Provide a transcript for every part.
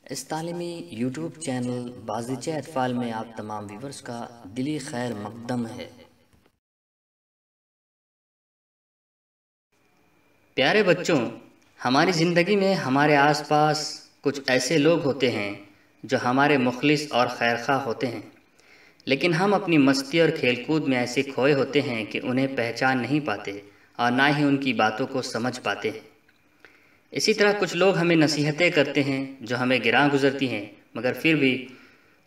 इस तालीमी YouTube channel बाज़ीचे अतफ़ाल में आप तमाम व्यूवर्स का दिली खैर मकदम है। प्यारे बच्चों, हमारी ज़िंदगी में हमारे आसपास कुछ ऐसे लोग होते हैं जो हमारे मुखलिस और खैरख्वाह होते हैं, लेकिन हम अपनी मस्ती और खेलकूद में ऐसे खोए होते हैं कि उन्हें पहचान नहीं पाते और ना ही उनकी बातों को समझ पाते हैं। इसी तरह कुछ लोग हमें नसीहतें करते हैं जो हमें गिरां गुजरती हैं, मगर फिर भी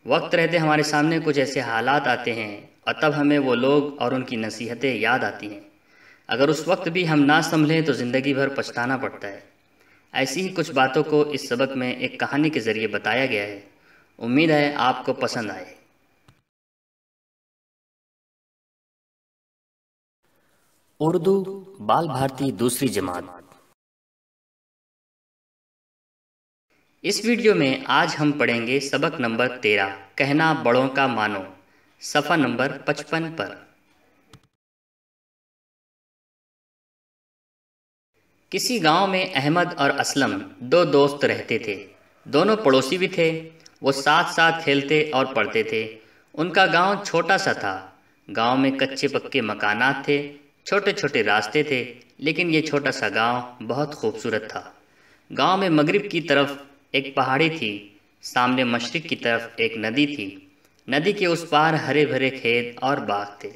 वक्त रहते हमारे सामने कुछ ऐसे हालात आते हैं और तब हमें वो लोग और उनकी नसीहतें याद आती हैं। अगर उस वक्त भी हम ना संभलें तो ज़िंदगी भर पछताना पड़ता है। ऐसी ही कुछ बातों को इस सबक में एक कहानी के ज़रिए बताया गया है। उम्मीद है आपको पसंद आए। उर्दू बाल भारती दूसरी जमात। इस वीडियो में आज हम पढ़ेंगे सबक नंबर 13, कहना बड़ों का मानो, सफ़ा नंबर 55 पर। किसी गांव में अहमद और असलम दो दोस्त रहते थे। दोनों पड़ोसी भी थे। वो साथ साथ खेलते और पढ़ते थे। उनका गांव छोटा सा था। गांव में कच्चे पक्के मकानात थे, छोटे छोटे रास्ते थे, लेकिन ये छोटा सा गांव बहुत खूबसूरत था। गांव में मगरिब की तरफ एक पहाड़ी थी। सामने मशरिक की तरफ एक नदी थी। नदी के उस पार हरे भरे खेत और बाग थे।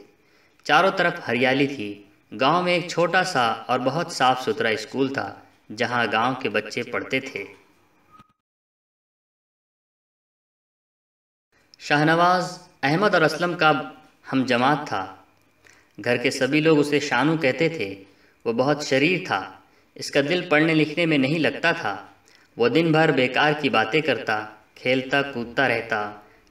चारों तरफ हरियाली थी। गांव में एक छोटा सा और बहुत साफ सुथरा स्कूल था जहां गांव के बच्चे पढ़ते थे। शाहनवाज अहमद और असलम का हम जमात था। घर के सभी लोग उसे शानू कहते थे। वो बहुत शरीर था। इसका दिल पढ़ने लिखने में नहीं लगता था। वो दिन भर बेकार की बातें करता, खेलता कूदता रहता,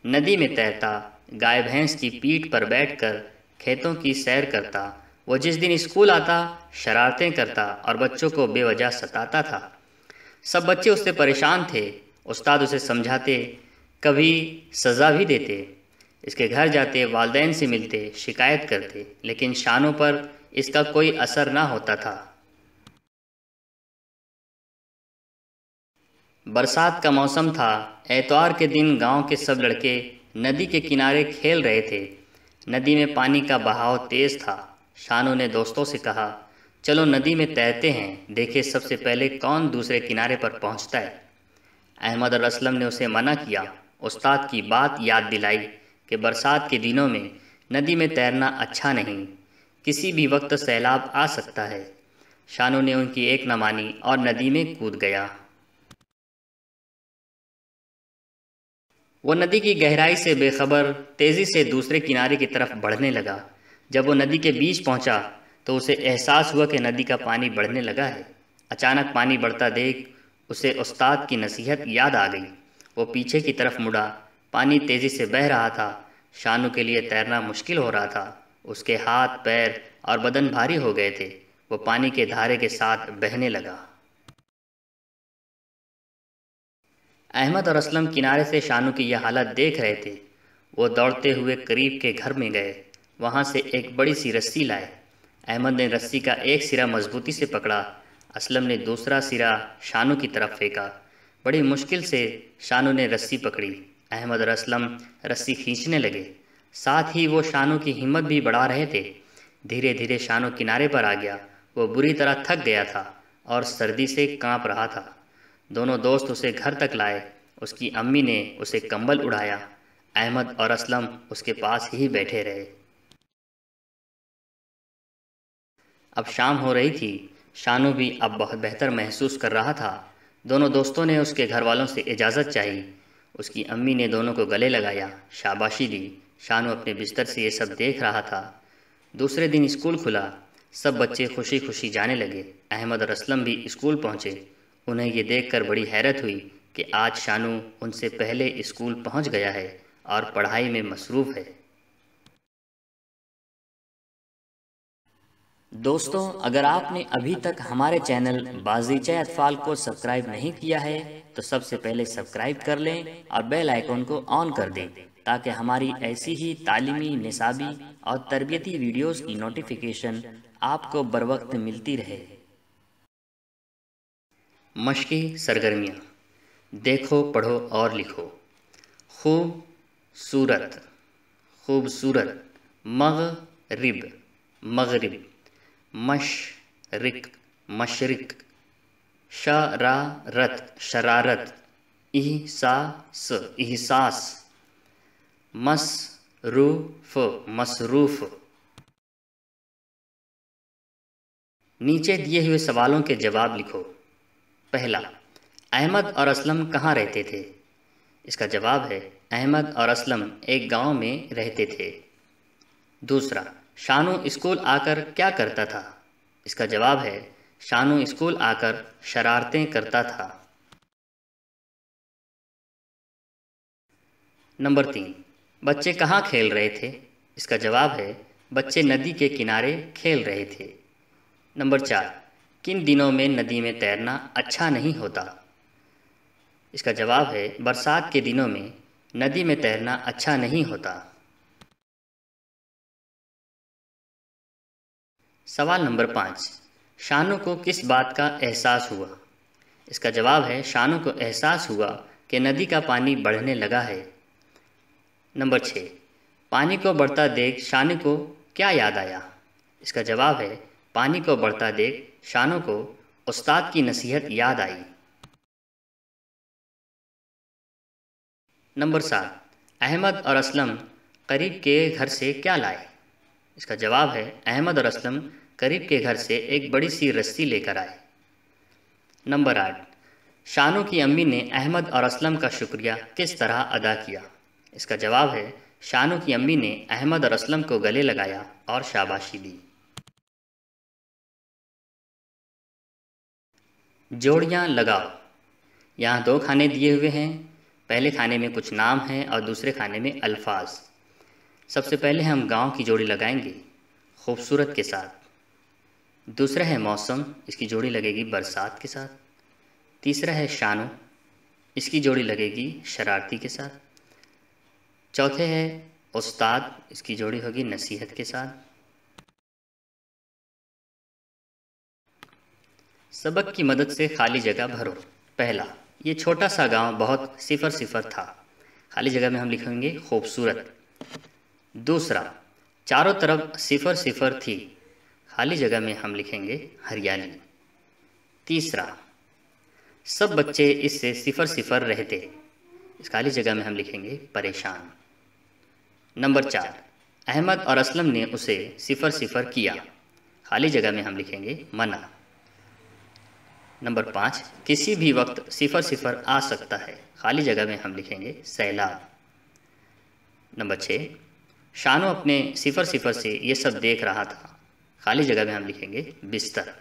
नदी में तैरता, गाय भैंस की पीठ पर बैठकर खेतों की सैर करता। वो जिस दिन स्कूल आता शरारतें करता और बच्चों को बेवजह सताता था। सब बच्चे उससे परेशान थे। उस्ताद उसे समझाते, कभी सज़ा भी देते। इसके घर जाते, वालिदैन से मिलते, शिकायत करते, लेकिन शानों पर इसका कोई असर ना होता था। बरसात का मौसम था। एतवार के दिन गांव के सब लड़के नदी के किनारे खेल रहे थे। नदी में पानी का बहाव तेज था। शानू ने दोस्तों से कहा, चलो नदी में तैरते हैं, देखे सबसे पहले कौन दूसरे किनारे पर पहुंचता है। अहमद और असलम ने उसे मना किया। उस्ताद की बात याद दिलाई कि बरसात के दिनों में नदी में तैरना अच्छा नहीं, किसी भी वक्त सैलाब आ सकता है। शानू ने उनकी एक न मानी और नदी में कूद गया। वो नदी की गहराई से बेखबर तेज़ी से दूसरे किनारे की तरफ बढ़ने लगा। जब वो नदी के बीच पहुंचा तो उसे एहसास हुआ कि नदी का पानी बढ़ने लगा है। अचानक पानी बढ़ता देख उसे उस्ताद की नसीहत याद आ गई। वो पीछे की तरफ मुड़ा। पानी तेज़ी से बह रहा था। शानू के लिए तैरना मुश्किल हो रहा था। उसके हाथ पैर और बदन भारी हो गए थे। वो पानी के धारे के साथ बहने लगा। अहमद और असलम किनारे से शानू की यह हालत देख रहे थे। वो दौड़ते हुए करीब के घर में गए। वहाँ से एक बड़ी सी रस्सी लाए। अहमद ने रस्सी का एक सिरा मजबूती से पकड़ा। असलम ने दूसरा सिरा शानू की तरफ फेंका। बड़ी मुश्किल से शानू ने रस्सी पकड़ी। अहमद और असलम रस्सी खींचने लगे। साथ ही वो शानू की हिम्मत भी बढ़ा रहे थे। धीरे धीरे शानू किनारे पर आ गया। वो बुरी तरह थक गया था और सर्दी से कांप रहा था। दोनों दोस्त उसे घर तक लाए। उसकी अम्मी ने उसे कंबल उड़ाया। अहमद और असलम उसके पास ही बैठे रहे। अब शाम हो रही थी। शानू भी अब बहुत बेहतर महसूस कर रहा था। दोनों दोस्तों ने उसके घर वालों से इजाज़त चाही। उसकी अम्मी ने दोनों को गले लगाया, शाबाशी दी। शानू अपने बिस्तर से ये सब देख रहा था। दूसरे दिन स्कूल खुला। सब बच्चे खुशी खुशी जाने लगे। अहमद और असलम भी स्कूल पहुँचे। उन्हें ये देखकर बड़ी हैरत हुई कि आज शानू उनसे पहले स्कूल पहुँच गया है और पढ़ाई में मसरूफ़ है। दोस्तों, अगर आपने अभी तक हमारे चैनल बाज़ीचे अतफ़ाल को सब्सक्राइब नहीं किया है तो सबसे पहले सब्सक्राइब कर लें और बेल आइकन को ऑन कर दें ताकि हमारी ऐसी ही तालीमी, निसाबी और तरबियती वीडियोस की नोटिफिकेशन आपको बरवक्त मिलती रहे। मशक़ी सरगर्मियाँ। देखो, पढ़ो और लिखो। खूब सूरत, खूबसूरत। मगरिब, मगरिब। मशरिक, मशरिक। शरारत, शरारत। एहसास, एहसास। मसरूफ, मसरूफ। नीचे दिए हुए सवालों के जवाब लिखो। पहला, अहमद और असलम कहाँ रहते थे? इसका जवाब है अहमद और असलम एक गांव में रहते थे। दूसरा, शानू स्कूल आकर क्या करता था? इसका जवाब है शानू स्कूल आकर शरारतें करता था। नंबर 3, बच्चे कहाँ खेल रहे थे? इसका जवाब है बच्चे नदी के किनारे खेल रहे थे। नंबर 4, किन दिनों में नदी में तैरना अच्छा नहीं होता? इसका जवाब है बरसात के दिनों में नदी में तैरना अच्छा नहीं होता। सवाल नंबर 5, शानू को किस बात का एहसास हुआ? इसका जवाब है शानू को एहसास हुआ कि नदी का पानी बढ़ने लगा है। नंबर 6, पानी को बढ़ता देख शानू को क्या याद आया? इसका जवाब है पानी को बढ़ता देख शानू को उस्ताद की नसीहत याद आई। नंबर 7, अहमद और असलम करीब के घर से क्या लाए? इसका जवाब है अहमद और असलम करीब के घर से एक बड़ी सी रस्सी लेकर आए। नंबर 8, शानू की अम्मी ने अहमद और असलम का शुक्रिया किस तरह अदा किया? इसका जवाब है शानू की अम्मी ने अहमद और असलम को गले लगाया और शाबाशी दी। जोड़ियाँ लगाओ। यहाँ 2 खाने दिए हुए हैं। पहले खाने में कुछ नाम हैं और दूसरे खाने में अल्फाज। सबसे पहले हम गांव की जोड़ी लगाएंगे खूबसूरत के साथ। दूसरा है मौसम, इसकी जोड़ी लगेगी बरसात के साथ। तीसरा है शानू, इसकी जोड़ी लगेगी शरारती के साथ। चौथे है उस्ताद, इसकी जोड़ी होगी नसीहत के साथ। सबक की मदद से खाली जगह भरो। पहला, ये छोटा सा गांव बहुत सिफर सिफर था। खाली जगह में हम लिखेंगे खूबसूरत। दूसरा, चारों तरफ सिफर सिफर थी। खाली जगह में हम लिखेंगे हरियाली। तीसरा, सब बच्चे इससे सिफर सिफर रहते। इस खाली जगह में हम लिखेंगे परेशान। नंबर 4, अहमद और असलम ने उसे सिफर सिफर किया। खाली जगह में हम लिखेंगे मना। नंबर 5, किसी भी वक्त सिफर सिफर आ सकता है। खाली जगह में हम लिखेंगे सैलाब। नंबर 6, शानू अपने सिफर सिफर से ये सब देख रहा था। खाली जगह में हम लिखेंगे बिस्तर।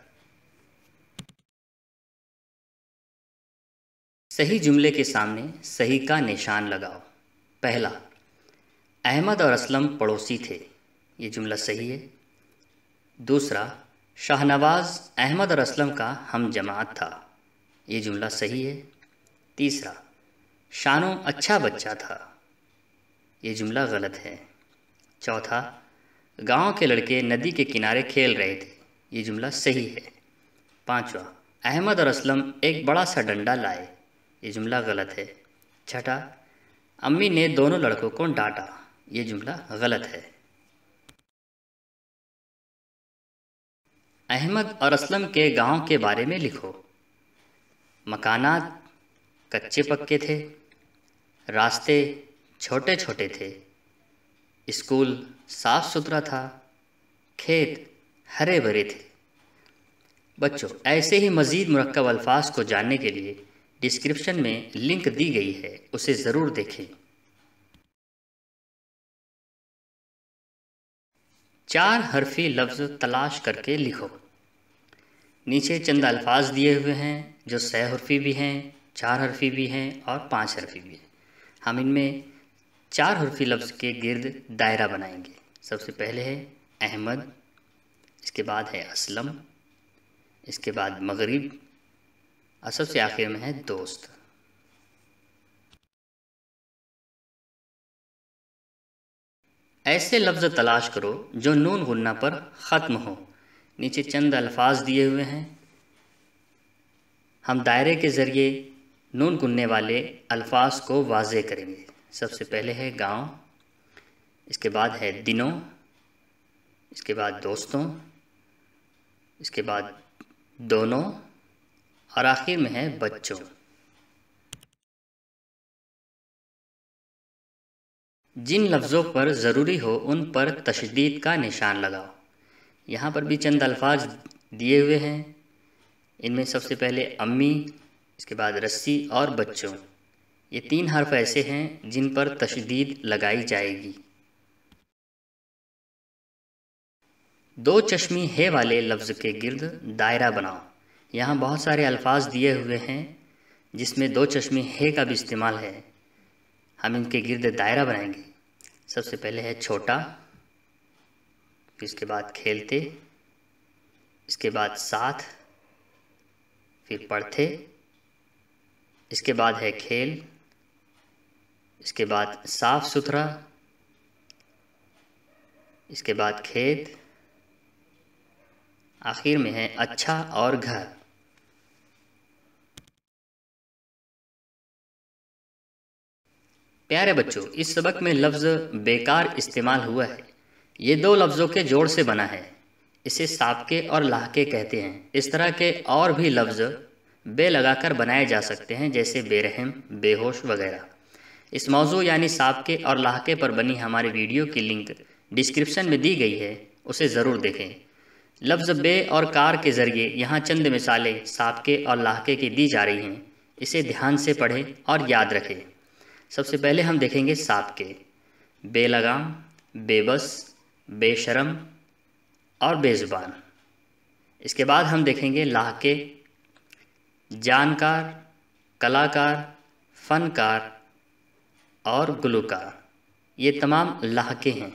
सही जुमले के सामने सही का निशान लगाओ। पहला, अहमद और असलम पड़ोसी थे। ये जुमला सही है। दूसरा, शाहनवाज अहमद और असलम का हम जमात था। ये जुमला सही है। तीसरा, शानू अच्छा बच्चा था। ये जुमला गलत है। चौथा, गांव के लड़के नदी के किनारे खेल रहे थे। ये जुमला सही है। पांचवा, अहमद और असलम एक बड़ा सा डंडा लाए। ये जुमला गलत है। छठा, अम्मी ने दोनों लड़कों को डांटा। ये जुमला गलत है। अहमद और असलम के गांव के बारे में लिखो। मकानात कच्चे पक्के थे। रास्ते छोटे छोटे थे। स्कूल साफ सुथरा था। खेत हरे भरे थे। बच्चों, ऐसे ही मज़ीद मुरक्कब अल्फाज को जानने के लिए डिस्क्रिप्शन में लिंक दी गई है, उसे ज़रूर देखें। 4 हरफी लफ्ज़ तलाश करके लिखो। नीचे चंद अल्फाज दिए हुए हैं जो 6 हरफी भी हैं, 4 हरफी भी हैं और 5 हरफी भी हैं। हम इनमें 4 हरफी लफ्ज़ के गिर्द दायरा बनाएंगे। सबसे पहले है अहमद, इसके बाद है असलम, इसके बाद मगरिब और सबसे आखिर में है दोस्त। ऐसे लफ्ज़ तलाश करो जो नून गुन्ना पर ख़त्म हो। नीचे चंद अल्फाज दिए हुए हैं। हम दायरे के ज़रिए नून गुनने वाले अल्फाज को वाज़े करेंगे। सबसे पहले है गांव, इसके बाद है दिनों, इसके बाद दोस्तों, इसके बाद दोनों और आखिर में है बच्चों। जिन लफ्ज़ों पर ज़रूरी हो उन पर तशदीद का निशान लगाओ। यहाँ पर भी चंद अल्फाज दिए हुए हैं। इनमें सबसे पहले अम्मी, इसके बाद रस्सी और बच्चों। ये 3 हर्फ ऐसे हैं जिन पर तशदीद लगाई जाएगी। दो चश्मी है वाले लफ्ज़ के गिर्द दायरा बनाओ। यहाँ बहुत सारे अल्फाज दिए हुए हैं जिसमें दो चश्मी है का भी इस्तेमाल है। हम इनके गिर्द दायरा बनाएंगे। सबसे पहले है छोटा, फिर इसके बाद खेलते, इसके बाद साथ, फिर पढ़ते, इसके बाद है खेल, इसके बाद साफ सुथरा, इसके बाद खेत, आखिर में है अच्छा और घर। प्यारे बच्चों, इस सबक में लफ्ज़ बेकार इस्तेमाल हुआ है। ये 2 लफ्ज़ों के जोड़ से बना है। इसे साबके और लाहके कहते हैं। इस तरह के और भी लफ्ज़ बे लगाकर बनाए जा सकते हैं, जैसे बेरहम, बेहोश वगैरह। इस मौजू यानी साबके और लाहके पर बनी हमारी वीडियो की लिंक डिस्क्रिप्शन में दी गई है, उसे ज़रूर देखें। लफ्ज़ बे और कार के ज़रिए यहाँ चंद मिसालें साबके और लाहके की दी जा रही हैं। इसे ध्यान से पढ़ें और याद रखें। सबसे पहले हम देखेंगे साबके। बेलगाम, बेबस, बेशरम और बेज़ुबान। इसके बाद हम देखेंगे लाहके। जानकार, कलाकार, फ़नकार और गुलूकार। ये तमाम लाहके हैं।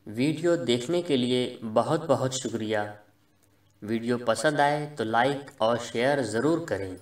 वीडियो देखने के लिए बहुत बहुत शुक्रिया। वीडियो पसंद आए तो लाइक और शेयर ज़रूर करें।